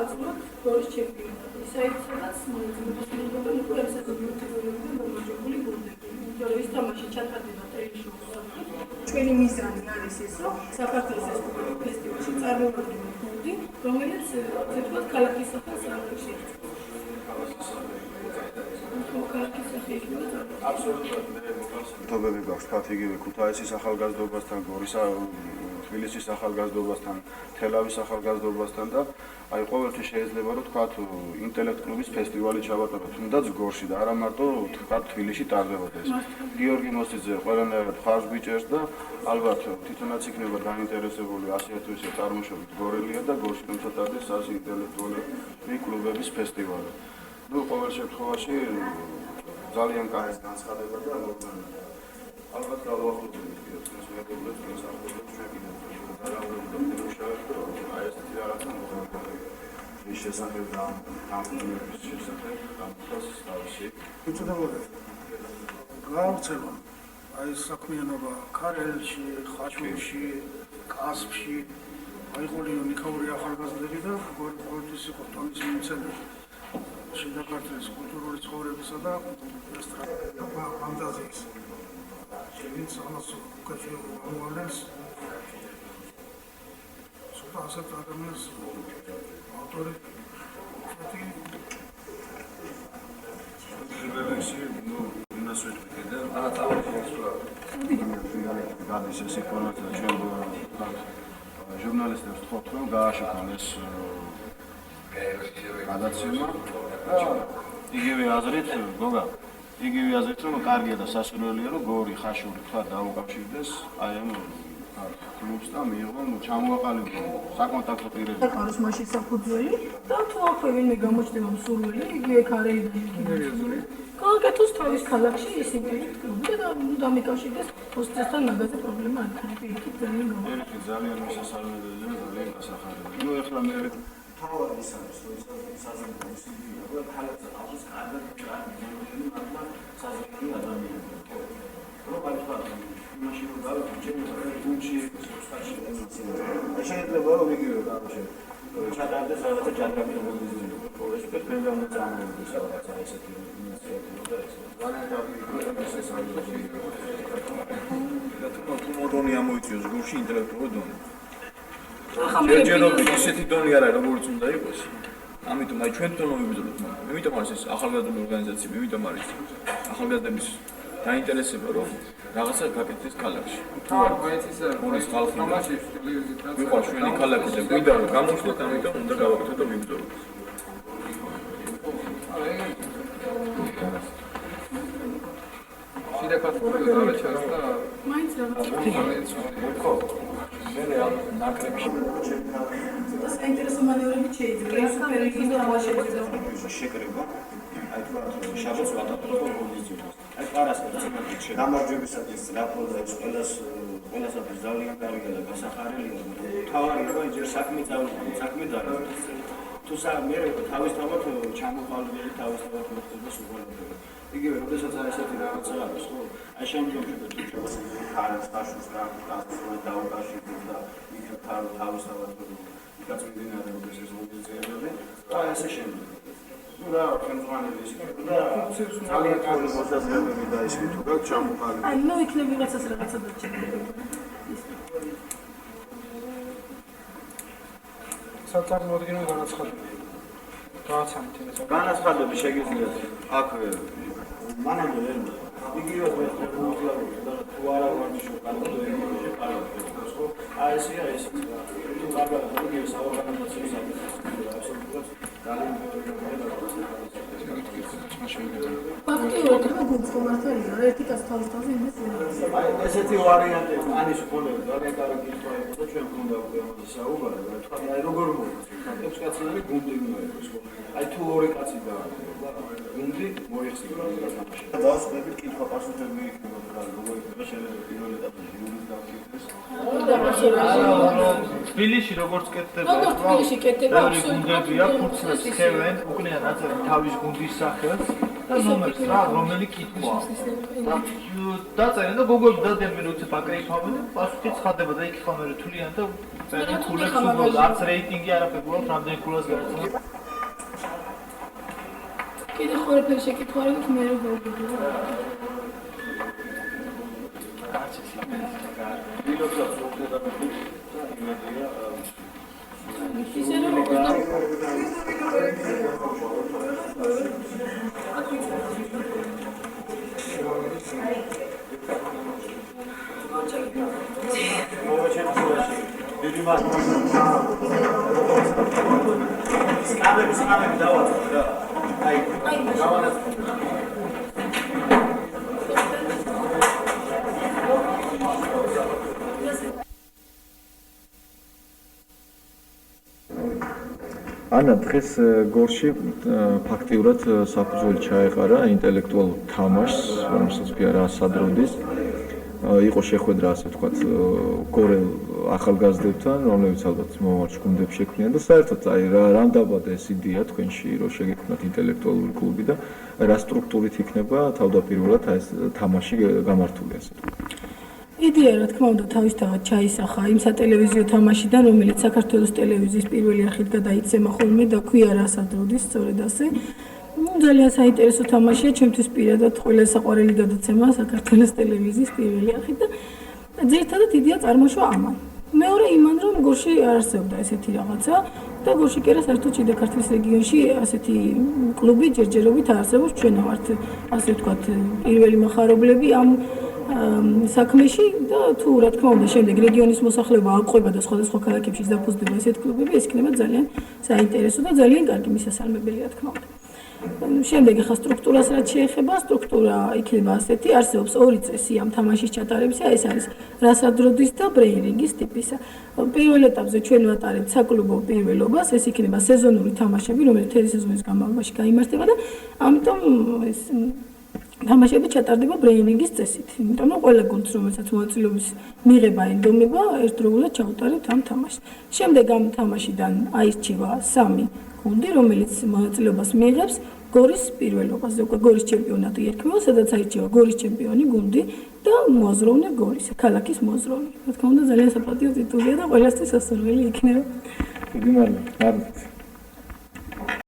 აბსოლუტურად გორის ჩემპიონი. ისაიდსაც მოიწონდა უკვე ესეთი მოტივირებული და გამარჯვებული გუნდები. იმიტომ რომ ის თამაში ჩატარდება ტრეინიშოუს. ჩვენი მიზანი არის ეს, რომ საქართველოს რესპუბლიკის ფესტივალში წარმოვადგინოთ გუნდი, რომელიც თითქოს ქალაქის სახელს აღნიშნავს. თობები გაქვს თქვათ იგივე ქუთაისის ახალგაზრდობასთან, გორის თბილისის ახალგაზრდობასთან, თელავის ახალგაზრდობასთან და აი ყოველთვის შეიძლება რომ თქვათ ინტელექტ კლუბის ფესტივალი ჩავატაროთ, თუნდაც გორში და არა მარტო თქვათ თბილისში ტარდებოდა ეს. გიორგი მოსიძე ყველანაირად მხარს გვიჭერს და ალბათ თვითონაც იქნება დაინტერესებული ასე თუ ისე წარმოშობით გორელია და გორში თუმცა ტარდეს ასე ინტელექტუალური კლუბების ფესტივალი. ნუ ყოველ შემთხვევაში ძალიან კარგი განცხადება და ალბათ გავუახლოვდებით კიდევ ჩვენს მეგობრებს, ჩვენს ახალგაზრდებს, ჩვენ კიდევ აი ესეთი რაღაცა მოხდა. ის შესახებ და დამკვირვებლების შესახებ დამკვირვებს თავში. უწოდებოდა გავრცელა აი საქმიანობა ქარელში, ხაჭურში, კასპში, აიყოლიო ნიკაური ახალგაზრდები და გორთვის იყო ტონის მიმცემელი. საქართველოს კულტურული ცხოვრებისა და ესტრადა ფანტაზიის. შევიც ამას უკეთილ მომავლენს სულ ასეთ ადამიანს ავტორი ჟურნალისტი ნუ იმას ვეთქვი და გადის ეს ინფორმაცია ჩვენ ჟურნალისტებს ვთქვათ რომ გააშუქონ ეს გადაცემა იგივე აზრით გოგა იგივე აზრით რომ კარგია და სასურველია რომ გორი ხაშური თქვა დაუკავშირდეს აი ამ კლუბს და მიიღონ ჩამოაყალიბონ საკონტაქტო პირები და კაროს მაშინ საფუძველი და თუ აქვე ვინმე გამოჩნდება მსურველი იგივე ქარეიდან იგივე კონკრეტულ თავის ქალაქში ისინი კლუბი და დამიკავშირდეს პოსტესთან მაგაზე პრობლემა არ ქონია იქით ძალიან გამო ძალიან მისასალმებელი და ძალიან გასახარებელი ნუ ეხლა მე თავად ის არის რომ ის საზოგადო ისინია რომ ქალაქზე ყავს კარგად მიგებული მაგრამ საზოგადო ადამიანები რომ არის მაშინ რომ დავიწყო გუნდში შეიძლება რომ იგივე რაღაცა ჩატარდეს რაღაცა ჯადრაბი მოგიზიდო ეს თქვენ უნდა წარმოიდგინოთ რაღაცა ესეთი ინიციატივა და ეს ძალიან კარგი შესაძლებელი და თუ მოდონი ამოიწიოს გურში ინტელექტუალური დონე ჯერჯერობით ისეთი დონე არა როგორც უნდა იყოს ამიტომ აი ჩვენ თვითონ მოვიბრძოლოთ მაგრამ იმიტომ არის ეს ახალგაზრდული ორგანიზაციები იმიტომ არის ახალგაზრდების დაინტერესება რომ რაღაცა გაკეთდეს ქალაქში თუ არის გულის ხალხი ვიყავ ჩვენი ქალაქი და გვინდა რომ გამოჩნდეთ ამიტომ უნდა გავაკეთოთ და ვიბრძოლოთ შიდაკაცური დარჩას და მაინც ხო მე ნაკრებში და საინტერესო მანევრები შეიძლება სუპერლიგის თამაშებზე შეკრება აი თუ შაბათს ვატარებთ კონდიციონერს აი პარასკევს გამარჯვებისათვის რაპორტებს ყველასათვის ძალიან კარგია და გასახარელია თავარია რომ ჯერ საქმე დაიწყოს თუ მე თავისთავად ჩამოყალიბებული თავისთავად მოხდება სუპერლიგა იგივე როდესაც აი ესეთი რაღაცა არის ხო აი შემდგომში თუ ხარებს ხაშურს გასწრებთ დაუკავშირდეთ და იქ თავისთავად იქაც მიმდინარეობს ეს მოგზაურობა და ესე შემდეგ ну да, ხელმძღვანელი ის და ძალიან კარგი მოსაზრებები და ის თუ რა ჩამოყალიბდა. აი, ნუ იქნებ ვიღაცას რაღაცა დაჭერდება. საწარმოდგინო განაცხადება. გააცანით ეს. განაცხადები შეგიძლიათ აქ მანამდე იგივე მოკლავდი და თუ არა ვარნიშო კანონები შეყარებულს ხო? აი ესია ეს. თუ კარგად იგივე საორგანიზაციო საკითხი აბსოლუტურად ძალიან ფაქტიურად რა გულწრფელია რა ერთი კაცი თავისთავად იმის აი ესეთი ვარიანტები ანის ხოლმე ძალიან კარგი იყო და ჩვენ გუნდა უკვე ამაზე საუბარი და თქვა აი როგორ მოიწევს ეს კაცები გუნდი მოიწევს ხო აი თუ ორი კაცი და გუნდი მოიხსნება თამაში და დავსწრებით კითხვა პასუხები იქნება რა როგორ იქნება შეიძლება პირველ ეტაპში იურის დაკითხვის თბილისში როგორც კეთდება როგორც თბილისში კეთდება გუნდებია ფუძნებს ხევენ უკნიან ასე თავის გუნდის სახელს და ნომერს რა, რომელი კითხვა. დაწერენ და Google-ში დადიან მე როცა ბაკრეიფავენ და პასუხი ცხადდება და იქ ხომ მე თვლიან და წერენ ქულებს უბრალოდ არც რეიტინგი არაფერი უბრალოდ რამდენი ქულას გაიცნო. კიდე ყველაფერი შეკითხვა არ აქვს მე რო გავიგო. ისე რომ სკამები დავაწყო რა. აი, გავანაც ანა დღეს გორში ფაქტიურად საფუძველი ჩაეყარა ინტელექტუალურ თამაშს, რომელსაც კი არა სადროდის. იყო შეხვედრა, ასე ვთქვათ, გორელ ახალგაზრდებთან, რომლებიც ალბათ მომავალში გუნდებს შექმნიან და საერთოდ აი რა დაბადა ეს იდეა თქვენში, რომ შეგექმნათ ინტელექტუალური კლუბი და რა სტრუქტურით იქნება თავდაპირველად ეს თამაში გამართული, ასე ვთქვათ. იდეა რა თქმა უნდა თავისთავად ჩაისახა იმ სატელევიზიო თამაშიდან, რომელიც საქართველოს ტელევიზიის პირველი არხით გადაიცემა ხოლმე და ქვია რასადროდის, სწორედ ასე. ძალიან საინტერესო თამაშია, ჩემთვის პირადად ყველა საყვარელი გადაცემა საქართველოს ტელევიზიის პირველი არხით და ძირითადად იდეა წარმოშვა ამან. მეორე იმან, რომ გორში არ არსებობდა ესეთი რაღაცა და გორში კი არა საერთოდ შიდა ქართლის რეგიონში ასეთი კლუბი ჯერჯერობით არ არსებობს. ჩვენ ვართ, ასე ვთქვათ, პირველი მხარებლები ამ საქმეში და თუ რა თქმა უნდა შემდეგ რეგიონის მოსახლეობა აყვება და სხვადასხვა ქალაქებში დაფუძნდება ესეთ კლუბები, ეს იქნება ძალიან საინტერესო და ძალიან კარგი მისასალმებელი რა თქმა უნდა. შემდეგ ახლა სტრუქტურას რაც შეეხება, სტრუქტურა იქნება ასეთი, არსებობს ორი წესი ამ თამაშის ჩატარებისა, ეს არის რასადროდის და ბრეინინგის ტიპისა. პირველ ეტაპზე ჩვენ ვატარებთ საკლუბო პირველობას, ეს იქნება სეზონური თამაშები, რომელიც მთელი სეზონის განმავლობაში გაიმართება და ამიტომ ეს თამაშები ჩატარდება ბრეინინგის წესით. იმიტომ რომ ყველა გუნდს, რომელსაც მონაწილეობის მიღება ენდომება, ერთდროულად ჩაუტარებთ ამ თამაშს. შემდეგ ამ თამაშიდან აირჩევა 3 გუნდი, რომელიც მონაწილეობას მიიღებს გორის პირველობას. უკვე გორის ჩემპიონატი ერქმევა, სადაც აირჩევა გორის ჩემპიონი გუნდი და მოაზროვნე გორის, ქალაქის მოაზროვნე. რა თქმა უნდა ძალიან საპატიო ტიტულია და ყველასთვის სასურველი იქნება. დიდი მადლობა.